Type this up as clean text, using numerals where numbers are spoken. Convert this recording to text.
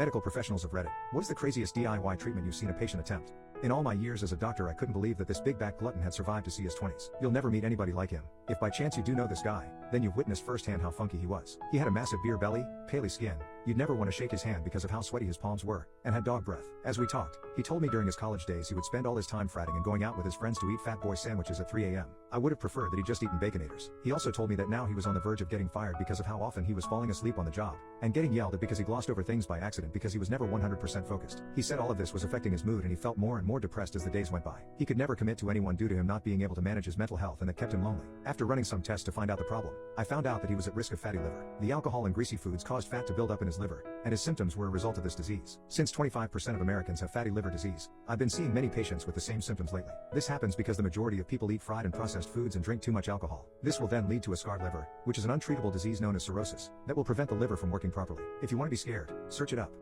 Medical professionals of Reddit. What is the craziest DIY treatment you've seen a patient attempt? In all my years as a doctor, I couldn't believe that this big back glutton had survived to see his 20s. You'll never meet anybody like him. If by chance you do know this guy, then you've witnessed firsthand how funky he was. He had a massive beer belly, paly skin. You'd never want to shake his hand because of how sweaty his palms were, and had dog breath. As we talked, he told me during his college days he would spend all his time fratting and going out with his friends to eat Fat Boy sandwiches at 3 a.m. I would have preferred that he'd just eaten Baconators. He also told me that now he was on the verge of getting fired because of how often he was falling asleep on the job, and getting yelled at because he glossed over things by accident because he was never 100% focused. He said all of this was affecting his mood and he felt more and more depressed as the days went by. He could never commit to anyone due to him not being able to manage his mental health, and that kept him lonely. After running some tests to find out the problem, I found out that he was at risk of fatty liver. The alcohol and greasy foods caused fat to build up in his liver, and his symptoms were a result of this disease. Since 25% of Americans have fatty liver disease, I've been seeing many patients with the same symptoms lately. This happens because the majority of people eat fried and processed foods and drink too much alcohol. This will then lead to a scarred liver, which is an untreatable disease known as cirrhosis, that will prevent the liver from working properly. If you want to be scared, search it up.